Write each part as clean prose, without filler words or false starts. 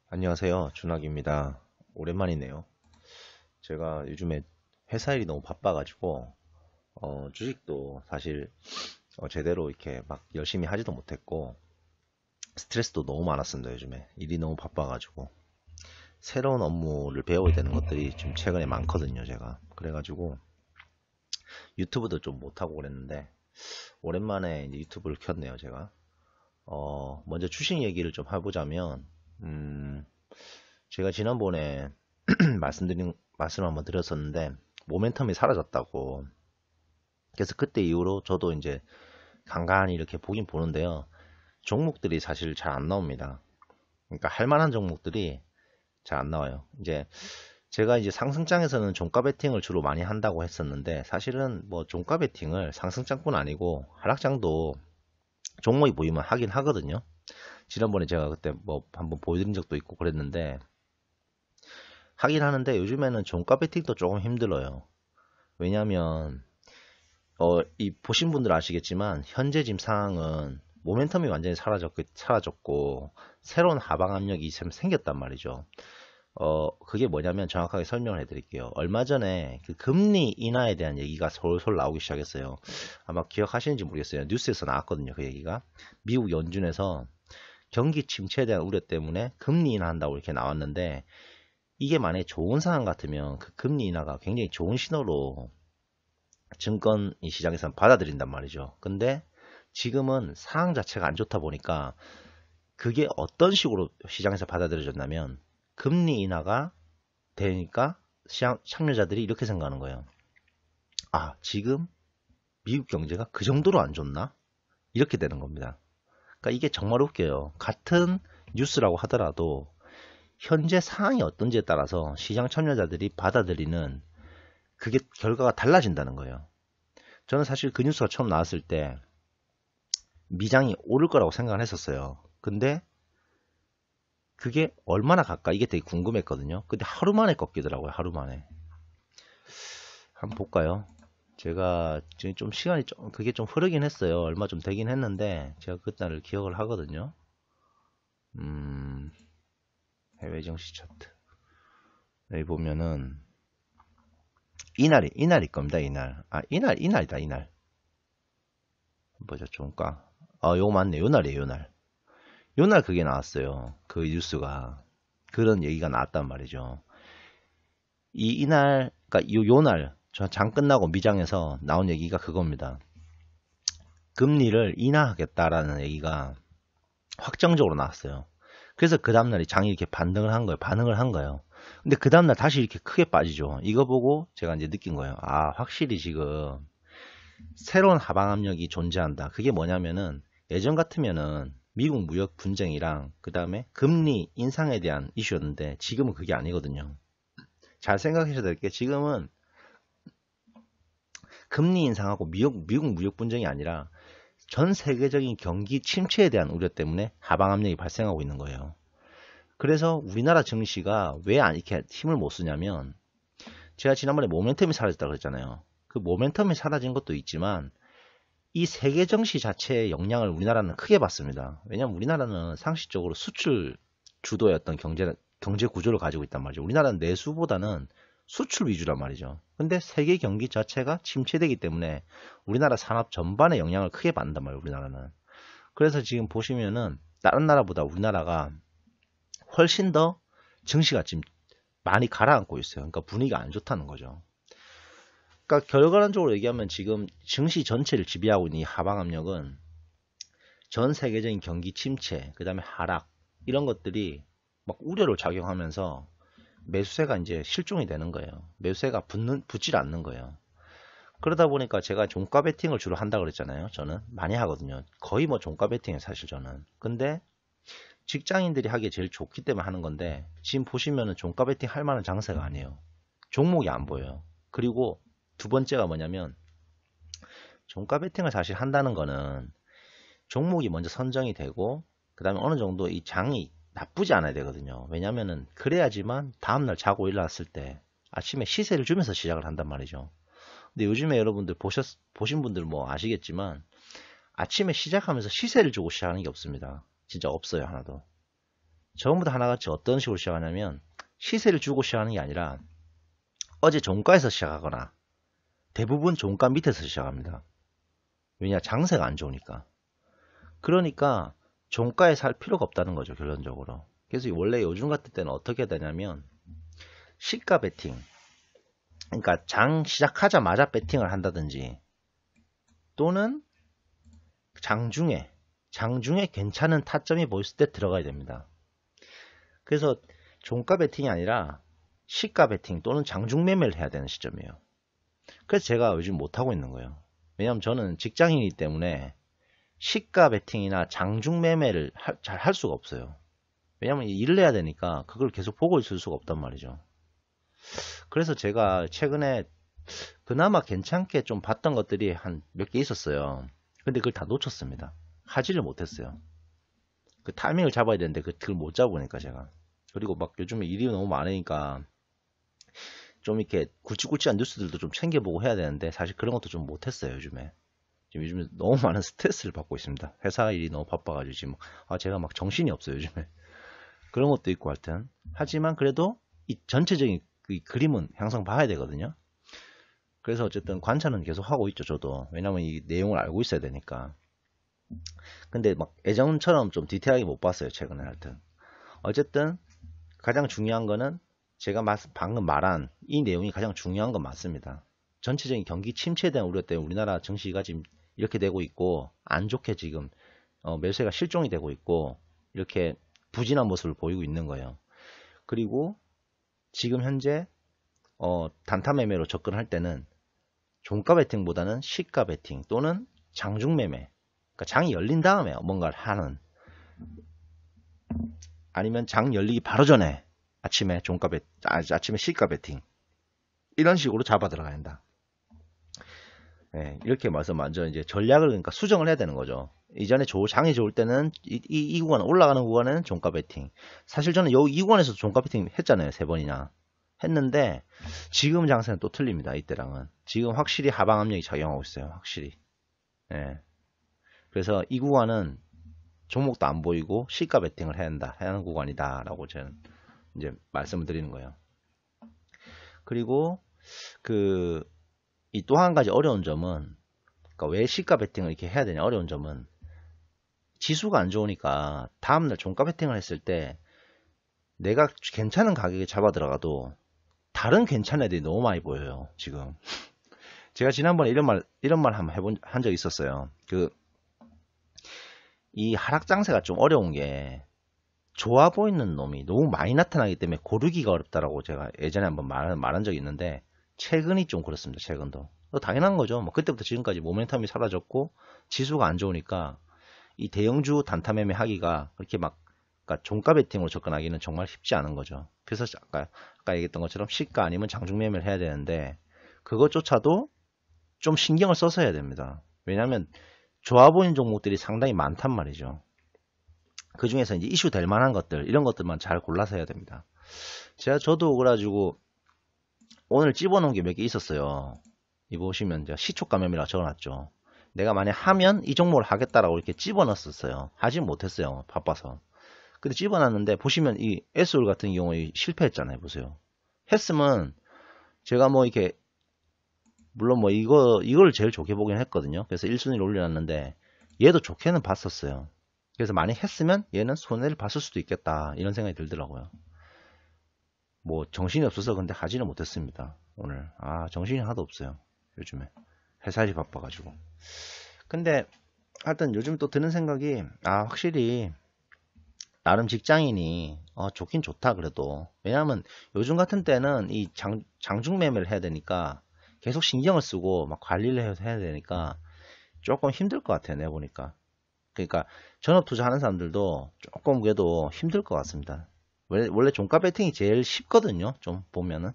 안녕하세요. 준학입니다. 오랜만이네요. 제가 요즘에 회사 일이 너무 바빠가지고, 주식도 사실 제대로 이렇게 막 열심히 하지도 못했고, 스트레스도 너무 많았습니다. 요즘에 일이 너무 바빠가지고. 새로운 업무를 배워야 되는 것들이 좀 최근에 많거든요, 제가. 그래가지고 유튜브도 좀 못하고 그랬는데, 오랜만에 이제 유튜브를 켰네요, 제가. 먼저 주식 얘기를 좀 해보자면, 음, 제가 지난번에 말씀을 한번 드렸었는데, 모멘텀이 사라졌다고. 그래서 그때 이후로 저도 이제 간간히 이렇게 보긴 보는데요. 종목들이 사실 잘 안 나옵니다. 그러니까 할 만한 종목들이 잘 안 나와요. 이제 제가 이제 상승장에서는 종가 베팅을 주로 많이 한다고 했었는데, 사실은 뭐 종가 베팅을 상승장뿐 아니고 하락장도 종목이 보이면 하긴 하거든요. 지난번에 제가 그때 뭐 한번 보여드린 적도 있고 그랬는데, 하긴 하는데 요즘에는 종가 베팅도 조금 힘들어요. 왜냐하면 이 보신 분들 아시겠지만 현재 지금 상황은 모멘텀이 완전히 사라졌고 새로운 하방 압력이 좀 생겼단 말이죠. 그게 뭐냐면 정확하게 설명을 해드릴게요. 얼마 전에 그 금리 인하에 대한 얘기가 솔솔 나오기 시작했어요. 아마 기억하시는지 모르겠어요. 뉴스에서 나왔거든요. 그 얘기가. 미국 연준에서 경기 침체에 대한 우려 때문에 금리 인하한다고 이렇게 나왔는데, 이게 만약에 좋은 상황 같으면 그 금리 인하가 굉장히 좋은 신호로 증권 시장에서는 받아들인단 말이죠. 근데 지금은 상황 자체가 안 좋다 보니까 그게 어떤 식으로 시장에서 받아들여졌냐면, 금리 인하가 되니까 시장 참여자들이 이렇게 생각하는 거예요. 아, 지금 미국 경제가 그 정도로 안 좋나? 이렇게 되는 겁니다. 그러니까 이게 정말 웃겨요. 같은 뉴스라고 하더라도 현재 상황이 어떤지에 따라서 시장 참여자들이 받아들이는 그게 결과가 달라진다는 거예요. 저는 사실 그 뉴스가 처음 나왔을 때 미장이 오를 거라고 생각을 했었어요. 근데 그게 얼마나 갈까? 이게 되게 궁금했거든요. 근데 하루 만에 꺾이더라고요. 하루 만에. 한번 볼까요? 제가 지금 좀 시간이 좀 그게 좀 흐르긴 했어요. 얼마 좀 되긴 했는데 제가 그날을 기억을 하거든요. 음, 해외 증시 차트. 여기 보면은 이날일 겁니다. 이날. 아, 이날이다. 이날. 뭐죠? 종가. 요거 맞네. 요 날이에요. 요 날. 요 날 그게 나왔어요. 그 뉴스가. 그런 얘기가 나왔단 말이죠. 이날, 그러니까 요 날, 저 장 끝나고 미장에서 나온 얘기가 그겁니다. 금리를 인하하겠다라는 얘기가 확정적으로 나왔어요. 그래서 그 다음날에 장이 이렇게 반응을 한 거예요. 근데 그 다음날 다시 이렇게 크게 빠지죠. 이거 보고 제가 이제 느낀 거예요. 아, 확실히 지금 새로운 하방 압력이 존재한다. 그게 뭐냐면은 예전 같으면은 미국 무역 분쟁이랑 그 다음에 금리 인상에 대한 이슈였는데 지금은 그게 아니거든요. 잘 생각하셔야 될 게, 지금은 금리 인상하고 미국 무역 분쟁이 아니라 전 세계적인 경기 침체에 대한 우려 때문에 하방 압력이 발생하고 있는 거예요. 그래서 우리나라 증시가 왜 이렇게 힘을 못 쓰냐면, 제가 지난번에 모멘텀이 사라졌다고 그랬잖아요. 그 모멘텀이 사라진 것도 있지만 이 세계 증시 자체의 영향을 우리나라는 크게 받습니다. 왜냐하면 우리나라는 상식적으로 수출 주도의 어떤 경제 구조를 가지고 있단 말이죠. 우리나라는 내수보다는 수출 위주란 말이죠. 근데 세계 경기 자체가 침체되기 때문에 우리나라 산업 전반에 영향을 크게 받는단 말이에요, 우리나라는. 그래서 지금 보시면은 다른 나라보다 우리나라가 훨씬 더 증시가 지금 많이 가라앉고 있어요. 그러니까 분위기가 안 좋다는 거죠. 그러니까 결과론적으로 얘기하면 지금 증시 전체를 지배하고 있는 이 하방 압력은 전 세계적인 경기 침체, 그 다음에 하락, 이런 것들이 막 우려를 작용하면서 매수세가 이제 실종이 되는 거예요. 매수세가 붙질 않는 거예요. 그러다 보니까 제가 종가 베팅을 주로 한다고 그랬잖아요. 저는 많이 하거든요. 거의 뭐 종가 베팅에 사실 저는. 근데 직장인들이 하기에 제일 좋기 때문에 하는 건데, 지금 보시면은 종가 베팅 할 만한 장세가 아니에요. 종목이 안 보여요. 그리고 두 번째가 뭐냐면, 종가 베팅을 사실 한다는 거는 종목이 먼저 선정이 되고 그 다음에 어느 정도 이 장이 나쁘지 않아야 되거든요. 왜냐면은 그래야지만 다음날 자고 일어났을 때 아침에 시세를 주면서 시작을 한단 말이죠. 근데 요즘에 여러분들 보신 분들 뭐 아시겠지만 아침에 시작하면서 시세를 주고 시작하는 게 없습니다. 진짜 없어요, 하나도. 전부 다 하나같이 어떤 식으로 시작하냐면 시세를 주고 시작하는 게 아니라 어제 종가에서 시작하거나 대부분 종가 밑에서 시작합니다. 왜냐? 장세가 안 좋으니까. 그러니까 종가에 살 필요가 없다는 거죠, 결론적으로. 그래서 원래 요즘 같은 때는 어떻게 되냐면 시가 베팅, 그러니까 장 시작하자마자 베팅을 한다든지 또는 장중에 괜찮은 타점이 보였을 때 들어가야 됩니다. 그래서 종가 베팅이 아니라 시가 베팅 또는 장중 매매를 해야 되는 시점이에요. 그래서 제가 요즘 못하고 있는 거예요. 왜냐하면 저는 직장인이기 때문에 시가 베팅이나 장중 매매를 잘 할 수가 없어요. 왜냐하면 일을 해야 되니까 그걸 계속 보고 있을 수가 없단 말이죠. 그래서 제가 최근에 그나마 괜찮게 좀 봤던 것들이 한 몇 개 있었어요. 근데 그걸 다 놓쳤습니다. 하지를 못했어요. 그 타이밍을 잡아야 되는데 그걸 못 잡으니까 제가. 그리고 막 요즘에 일이 너무 많으니까 좀 이렇게 굵직굵직한 뉴스들도 좀 챙겨보고 해야 되는데 사실 그런 것도 좀 못했어요, 요즘에. 지금 요즘에 너무 많은 스트레스를 받고 있습니다. 회사 일이 너무 바빠가지고 지금 제가 막 정신이 없어요, 요즘에. 그런 것도 있고 하여튼. 하지만 그래도 이 전체적인 그 그림은 항상 봐야 되거든요. 그래서 어쨌든 관찰은 계속 하고 있죠, 저도. 왜냐면 이 내용을 알고 있어야 되니까. 근데 막 예전처럼 좀 디테일하게 못 봤어요, 최근에 하여튼. 어쨌든 가장 중요한 거는 제가 방금 말한 이 내용이 가장 중요한 건 맞습니다. 전체적인 경기 침체에 대한 우려 때문에 우리나라 증시가 지금 이렇게 되고 있고 안 좋게 지금 매수세가 실종이 되고 있고 이렇게 부진한 모습을 보이고 있는 거예요. 그리고 지금 현재 단타 매매로 접근할 때는 종가 베팅보다는 시가 베팅 또는 장중 매매, 그러니까 장이 열린 다음에 뭔가를 하는, 아니면 장 열리기 바로 전에 아침에 아침에 시가 베팅 이런 식으로 잡아 들어가야 한다. 네, 이렇게 말해서 먼저 이제 전략을 그러니까 수정을 해야 되는 거죠. 이전에 장이 좋을 때는 이 구간 올라가는 구간에는 종가 베팅. 사실 저는 이 구간에서 종가 베팅 했잖아요, 3번이나 했는데 지금 장세는 또 틀립니다. 이때랑은 지금 확실히 하방 압력이 작용하고 있어요, 확실히. 네. 그래서 이 구간은 종목도 안 보이고 시가 베팅을 해야 하는 구간이다라고 저는 이제 말씀을 드리는 거예요. 그리고 이 또 한 가지 어려운 점은, 그러니까 왜 시가 베팅을 이렇게 해야 되냐, 어려운 점은 지수가 안 좋으니까 다음날 종가 베팅을 했을 때 내가 괜찮은 가격에 잡아 들어가도 다른 괜찮은 애들이 너무 많이 보여요, 지금. 제가 지난번에 이런 말 한번 한 적이 있었어요. 이 하락 장세가 좀 어려운 게 좋아 보이는 놈이 너무 많이 나타나기 때문에 고르기가 어렵다라고 제가 예전에 한번 말한 적이 있는데 최근이 좀 그렇습니다. 최근도. 당연한 거죠. 뭐 그때부터 지금까지 모멘텀이 사라졌고 지수가 안 좋으니까 이 대형주 단타 매매 하기가 그렇게 막, 그러니까 종가 베팅으로 접근하기는 정말 쉽지 않은 거죠. 그래서 아까 얘기했던 것처럼 시가 아니면 장중 매매를 해야 되는데 그것조차도 좀 신경을 써서 해야 됩니다. 왜냐하면 좋아 보이는 종목들이 상당히 많단 말이죠. 그 중에서 이제 이슈 될 만한 것들, 이런 것들만 잘 골라서 해야 됩니다. 저도 그래가지고 오늘 집어넣은 게 몇 개 있었어요. 이 보시면 이제 시초가 매매라고 적어놨죠. 내가 만약 하면 이 종목을 하겠다라고 이렇게 집어넣었어요. 하진 못했어요, 바빠서. 근데 집어놨는데 보시면 이 S올 같은 경우에 실패했잖아요. 보세요. 했으면 제가 뭐 이렇게 물론 뭐 이걸 제일 좋게 보긴 했거든요. 그래서 1순위를 올려놨는데 얘도 좋게는 봤었어요. 그래서 만약 했으면 얘는 손해를 봤을 수도 있겠다, 이런 생각이 들더라고요. 뭐 정신이 없어서 근데 하지는 못했습니다. 오늘 정신이 하나도 없어요, 요즘에. 회사 일이 바빠가지고. 근데 하여튼 요즘 또 드는 생각이 확실히 나름 직장인이 좋긴 좋다 그래도. 왜냐면 요즘 같은 때는 이 장중 매매를 해야 되니까 계속 신경을 쓰고 막 관리를 해야 되니까 조금 힘들 것 같아요, 내가 보니까. 그러니까 전업 투자하는 사람들도 조금 그래도 힘들 것 같습니다. 원래 종가 베팅이 제일 쉽거든요, 좀 보면은.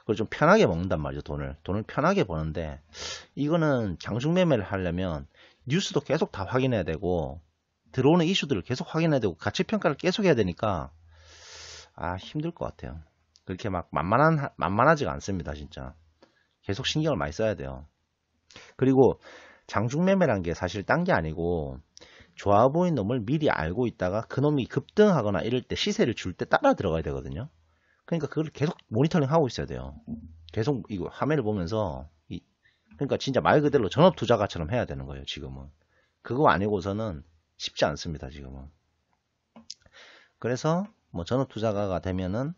그걸 좀 편하게 먹는단 말이죠, 돈을 편하게 버는데 이거는 장중 매매를 하려면 뉴스도 계속 다 확인해야 되고 들어오는 이슈들을 계속 확인해야 되고 가치 평가를 계속 해야 되니까 힘들 것 같아요. 그렇게 막 만만하지가 않습니다, 진짜. 계속 신경을 많이 써야 돼요. 그리고 장중 매매란 게 사실 딴 게 아니고 좋아 보이는 놈을 미리 알고 있다가 그놈이 급등하거나 이럴 때 시세를 줄 때 따라 들어가야 되거든요. 그러니까 그걸 계속 모니터링 하고 있어야 돼요. 계속 이거 화면을 보면서 그러니까 진짜 말 그대로 전업 투자가처럼 해야 되는 거예요, 지금은. 그거 아니고서는 쉽지 않습니다, 지금은. 그래서 뭐 전업 투자가가 되면은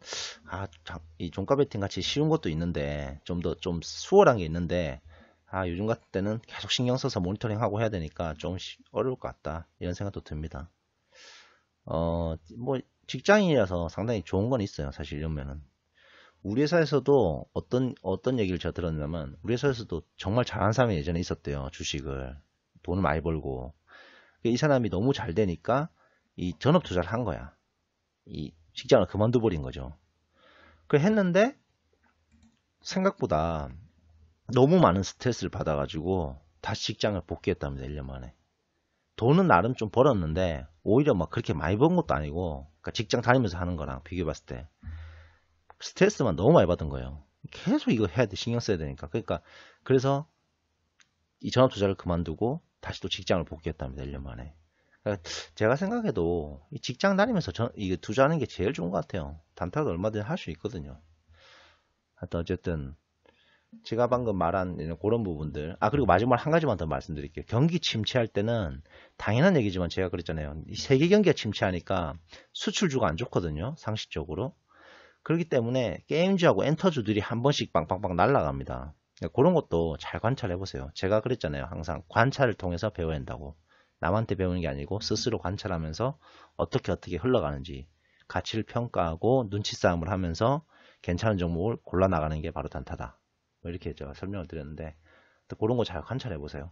이 종가 베팅 같이 쉬운 것도 있는데 좀 더 좀 수월한 게 있는데 요즘 같은 때는 계속 신경 써서 모니터링 하고 해야 되니까 좀 어려울 것 같다 이런 생각도 듭니다. 뭐 직장인이라서 상당히 좋은 건 있어요, 사실 이러면은. 우리 회사에서도 어떤 얘기를 제가 들었냐면 우리 회사에서도 정말 잘하는 사람이 예전에 있었대요. 주식을 돈을 많이 벌고 이 사람이 너무 잘 되니까 이 전업 투자를 한 거야. 이 직장을 그만둬 버린 거죠. 그 했는데 생각보다 너무 많은 스트레스를 받아가지고 다시 직장을 복귀했답니다. 1년 만에. 돈은 나름 좀 벌었는데 오히려 막 그렇게 많이 번 것도 아니고 그러니까 직장 다니면서 하는 거랑 비교해봤을 때 스트레스만 너무 많이 받은 거예요. 계속 이거 해야 돼. 신경 써야 되니까. 그러니까 그래서 이 전업 투자를 그만두고 다시 또 직장을 복귀했답니다. 1년 만에. 그러니까 제가 생각해도 이 직장 다니면서 이거 투자하는 게 제일 좋은 것 같아요. 단타도 얼마든지 할 수 있거든요. 하여튼 어쨌든 제가 방금 말한 그런 부분들. 그리고 마지막 한 가지만 더 말씀드릴게요. 경기 침체할 때는 당연한 얘기지만 제가 그랬잖아요. 이 세계 경기가 침체하니까 수출주가 안 좋거든요. 상식적으로. 그렇기 때문에 게임주하고 엔터주들이 한 번씩 빵빵빵 날아갑니다. 그런 것도 잘 관찰해 보세요. 제가 그랬잖아요. 항상 관찰을 통해서 배워야 한다고. 남한테 배우는 게 아니고 스스로 관찰하면서 어떻게 흘러가는지 가치를 평가하고 눈치 싸움을 하면서 괜찮은 종목을 골라 나가는 게 바로 단타다. 뭐 이렇게 제가 설명을 드렸는데 그런 거 잘 관찰해 보세요.